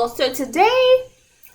y'all. So today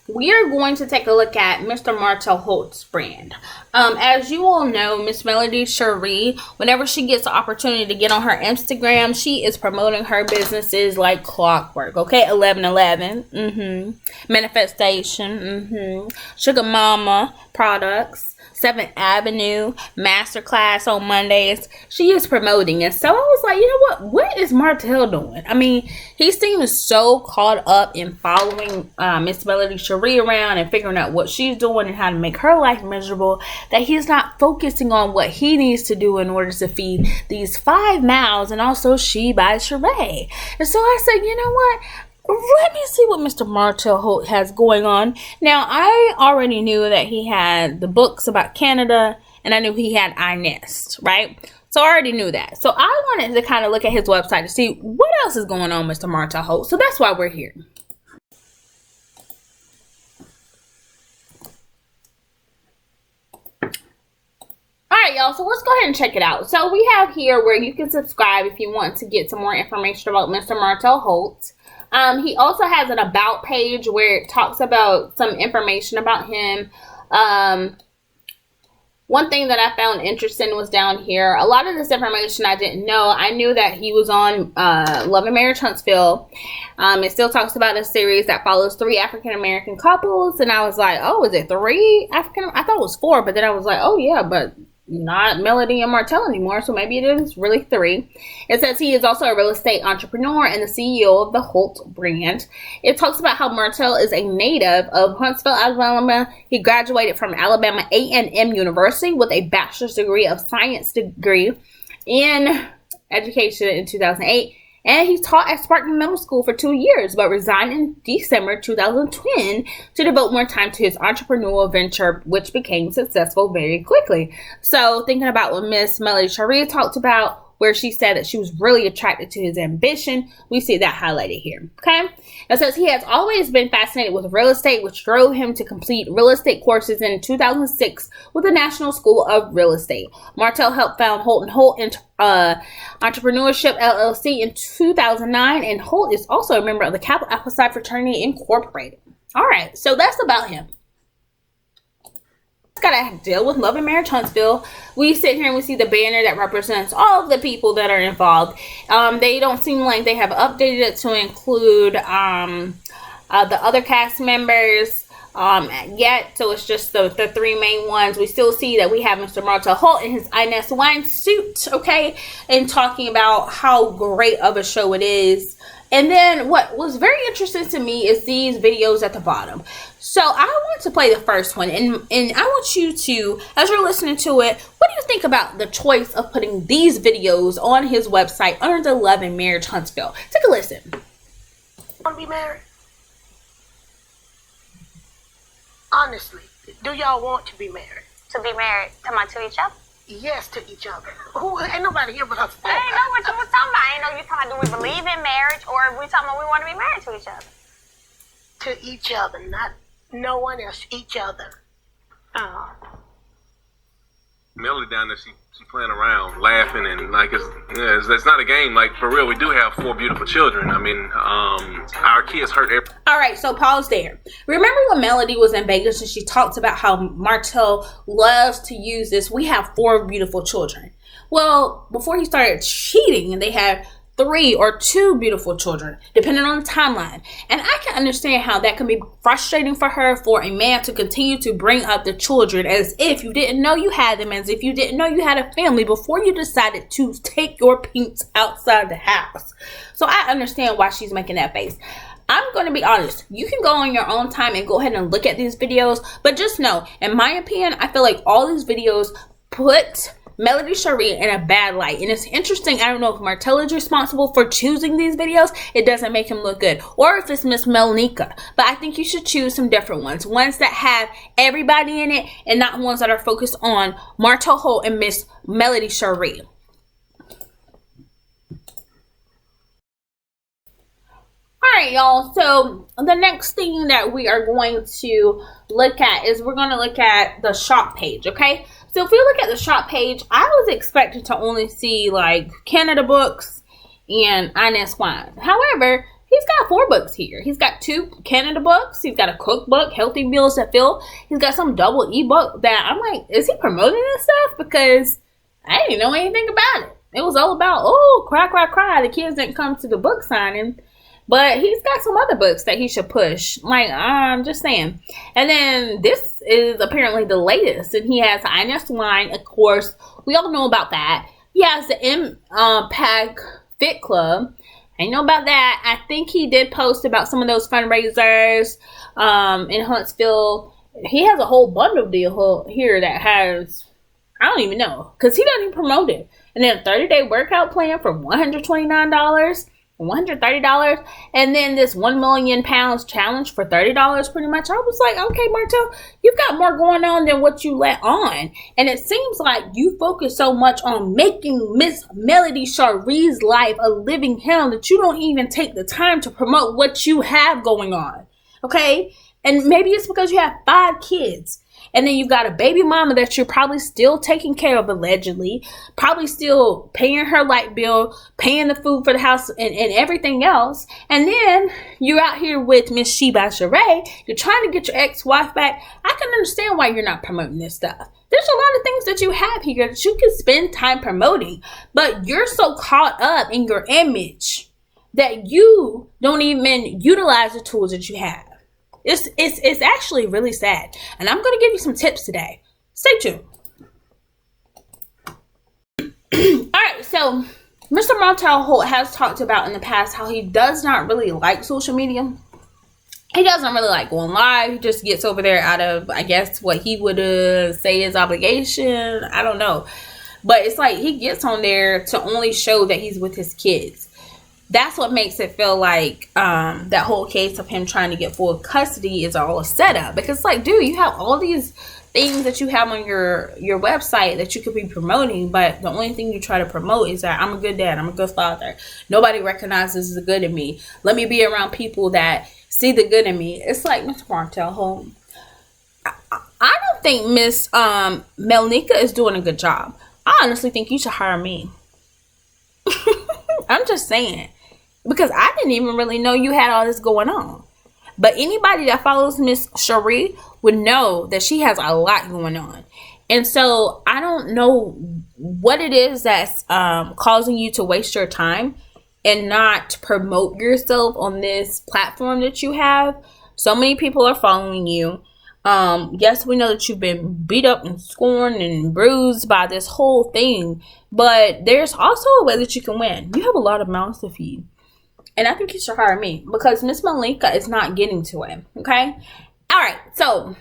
we are going to take a look at Mr. Martell Holt's brand. As you all know, Miss Melody Cherie, whenever she gets the opportunity to get on her Instagram, she is promoting her businesses like clockwork. Okay, 1111, Manifestation, Sugar Mama products, 7th Avenue, Masterclass on Mondays. She is promoting. And so I was like, you know what is Martell doing? I mean, he seems so caught up in following Miss Melody Cherie around and figuring out what she's doing and how to make her life miserable, that he's not focusing on what he needs to do in order to feed these 5 mouths and also she by Sheree. And so I said, you know what? Let me see what Mr. Martell Holt has going on. Now, I already knew that he had the books about Canada, and I knew he had iNest, right? So I already knew that. So I wanted to kind of look at his website to see what else is going on, Mr. Martell Holt. So that's why we're here. Alright, y'all, so let's go ahead and check it out. So we have here where you can subscribe if you want to get some more information about Mr. Martell Holt. He also has an about page where it talks about some information about him. One thing that I found interesting was down here. A lot of this information I didn't know. I knew that he was on Love and Marriage Huntsville. It still talks about a series that follows 3 African-American couples. And I was like, oh, is it 3 African? I thought it was 4, but then I was like, oh yeah, but not Melody and Martell anymore, so maybe it is really 3. It says he is also a real estate entrepreneur and the CEO of the Holt brand. It talks about how Martell is a native of Huntsville, Alabama. He graduated from Alabama A&M University with a bachelor's degree of science degree in education in 2008. And he taught at Spartan Middle School for 2 years, but resigned in December 2010 to devote more time to his entrepreneurial venture, which became successful very quickly. So thinking about what Miss Melody Cherie talked about, where she said that she was really attracted to his ambition, we see that highlighted here, okay? It says he has always been fascinated with real estate, which drove him to complete real estate courses in 2006 with the National School of Real Estate. Martell helped found Holt & Holt Entrepreneurship LLC in 2009, and Holt is also a member of the Kappa Alpha Psi Fraternity Incorporated. All right, so that's about him. Gotta deal with Love and Marriage Huntsville. We sit here and we see the banner that represents all of the people that are involved. They don't seem like they have updated it to include the other cast members yet. So it's just the 3 main ones. We still see that we have Mr. Martell Holt in his Inez Wine suit, okay, and talking about how great of a show it is. And then what was very interesting to me is these videos at the bottom. So I want to play the first one, and I want you to, as you're listening to it, what do you think about the choice of putting these videos on his website under the Love and Marriage Huntsville? Take a listen. Want to be married? Honestly, do y'all want to be married? To be married, to each other? Yes, to each other. Who ain't nobody here but us. I ain't know what you was talking about. I ain't know you talking about do we believe in marriage or we talking about we want to be married to each other? To each other, not no one else. Each other. Melody down there, she playing around, laughing, and like it's not a game. Like for real, we do have 4 beautiful children. I mean, our kids hurt every. All right, so pause there. Remember when Melody was in Vegas and she talked about how Martell loves to use this? We have 4 beautiful children. Well, before he started cheating, they had 3 or 2 beautiful children, depending on the timeline. And I can understand how that can be frustrating for her, for a man to continue to bring up the children as if you didn't know you had them, as if you didn't know you had a family before you decided to take your pinks outside the house. So I understand why she's making that face. I'm going to be honest. You can go on your own time and go ahead and look at these videos. But just know, in my opinion, I feel like all these videos put Melody Cherie in a bad light. And it's interesting, I don't know if Martell is responsible for choosing these videos. It doesn't make him look good. Or if it's Miss Melnica. But I think you should choose some different ones. Ones that have everybody in it and not ones that are focused on Martell Holt and Miss Melody Cherie. Alright, y'all, so the next thing that we are going to look at is we're going to look at the shop page, okay? So if we look at the shop page, I was expecting to only see like Canada books and Inez Wine. However, He's got 4 books here. He's got 2 Canada books. He's got a cookbook, Healthy Meals That Fill. He's got some double ebook that I'm like, is he promoting this stuff? Because I didn't know anything about it. It was all about, oh, cry, cry, cry. The kids didn't come to the book signing. But he's got some other books that he should push. Like, I'm just saying. And then this is apparently the latest. And he has the Ines line. Of course, we all know about that. He has the Impact Fit Club. I know about that. I think he did post about some of those fundraisers in Huntsville. He has a whole bundle deal here that has, I don't even know, because he doesn't even promote it. And then a 30-day workout plan for $129, $130, and then this 1 million pounds challenge for $30 pretty much. I was like, okay, Martell, you've got more going on than what you let on. And it seems like you focus so much on making Miss Melody Cherie's life a living hell that you don't even take the time to promote what you have going on. Okay? And maybe it's because you have 5 kids. And then you've got a baby mama that you're probably still taking care of, allegedly. Probably still paying her light bill, paying the food for the house, and everything else. And then you're out here with Miss Sheba Sheree. You're trying to get your ex-wife back. I can understand why you're not promoting this stuff. There's a lot of things that you have here that you can spend time promoting. But you're so caught up in your image that you don't even utilize the tools that you have. It's actually really sad. And I'm going to give you some tips today. Stay tuned. Alright, so Mr. Martell Holt has talked about in the past how he does not really like social media. He doesn't really like going live. He just gets over there out of, I guess, what he would say is obligation. I don't know. But it's like he gets on there to only show that he's with his kids. That's what makes it feel like that whole case of him trying to get full custody is all a setup. Because, like, dude, you have all these things that you have on your website that you could be promoting, but the only thing you try to promote is that I'm a good dad, I'm a good father. Nobody recognizes the good in me. Let me be around people that see the good in me. It's like, Mr. Martell Holt, I don't think Miss Melnika is doing a good job. I honestly think you should hire me. I'm just saying. Because I didn't even really know you had all this going on. But anybody that follows Miss Cherie would know that she has a lot going on. And so I don't know what it is that's causing you to waste your time and not promote yourself on this platform that you have. So many people are following you. Yes, we know that you've been beat up and scorned and bruised by this whole thing. But there's also a way that you can win. You have a lot of mouths to feed. And I think you should hire me because Miss Malika is not getting to it. Okay? All right. So,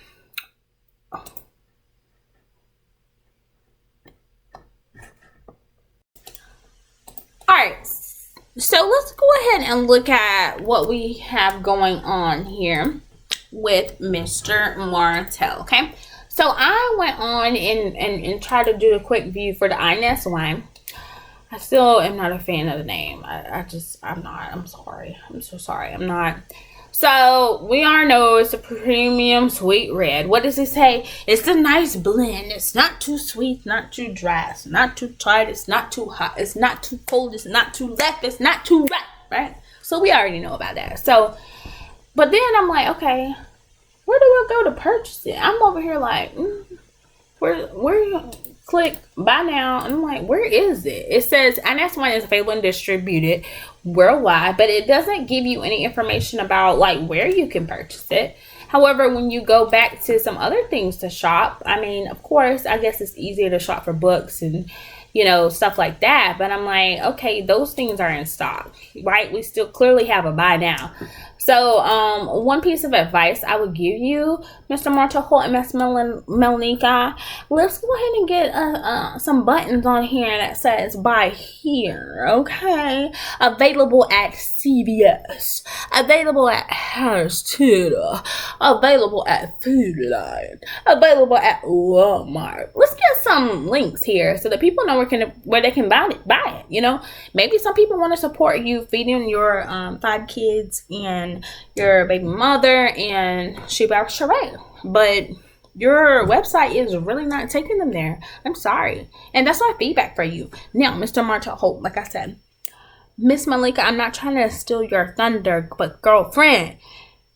So let's go ahead and look at what we have going on here with Mr. Martell. Okay? So I went on and tried to do a quick view for the Ines wine. I still am not a fan of the name. I'm not. I'm sorry. I'm so sorry. I'm not. So we all know it's a premium sweet red. What does it say? It's a nice blend. It's not too sweet, not too dry. It's not too tight. It's not too hot. It's not too cold. It's not too left. It's not too right. Right? So we already know about that. So, but then I'm like, okay, where do I go to purchase it? I'm over here like, where click buy now, and I'm like, where is it? It says Ines wine is available and distributed worldwide, but it doesn't give you any information about like where you can purchase it. However, when you go back to some other things to shop, I mean, of course, I guess it's easier to shop for books and stuff like that, but I'm like, okay, those things are in stock, right? We still clearly have a buy now. So one piece of advice I would give you, Mr. Martell Holt and Miss Melnika, let's go ahead and get some buttons on here that says buy here, okay? Available at CVS, available at Harris Teeter, available at Food Lion, available at Walmart. Let's get some links here so that people know where they can buy it. Maybe some people want to support you feeding your 5 kids and your baby mother and Sheba Sheree, but your website is really not taking them there. I'm sorry, and that's my feedback for you. Now, Mr. Martell Holt, like I said, Miss Malika, I'm not trying to steal your thunder, but girlfriend,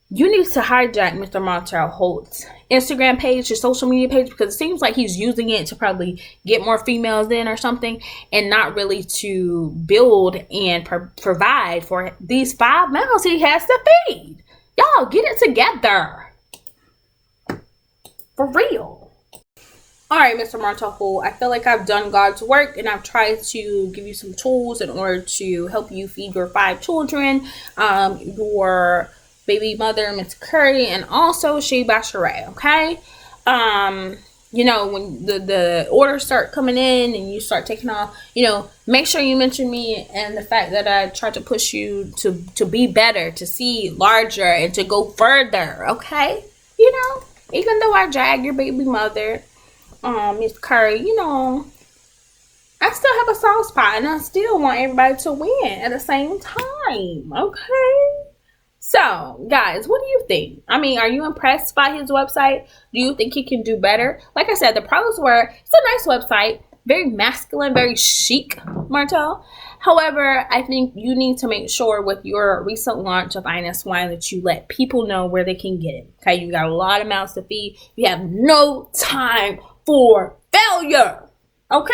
you need to hijack Mr. Martell Holt's Instagram page, his social media page, because it seems like he's using it to probably get more females in or something, and not really to build and provide for these 5 males he has to feed. Y'all, get it together. For real. Alright, Mr. Martell Holt, I feel like I've done God's work, and I've tried to give you some tools in order to help you feed your 5 children, your baby mother, Miss Curry, and also Shea Basharay, okay? You know, when the orders start coming in and you start taking off, you know, make sure you mention me and the fact that I tried to push you to be better, to see larger, and to go further, okay? You know, even though I drag your baby mother, Miss Curry, you know, I still have a soft spot, and I still want everybody to win at the same time, okay? So, guys, what do you think? I mean, are you impressed by his website? Do you think he can do better? Like I said, the pros were, it's a nice website, very masculine, very chic, Martell. However, I think you need to make sure with your recent launch of Ines Wine that you let people know where they can get it. Okay, you got a lot of mouths to feed. You have no time for failure. Okay?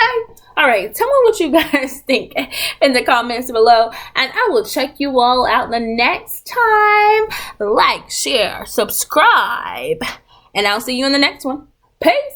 All right, tell me what you guys think in the comments below, and I will check you all out the next time. Like, share, subscribe, and I'll see you in the next one. Peace.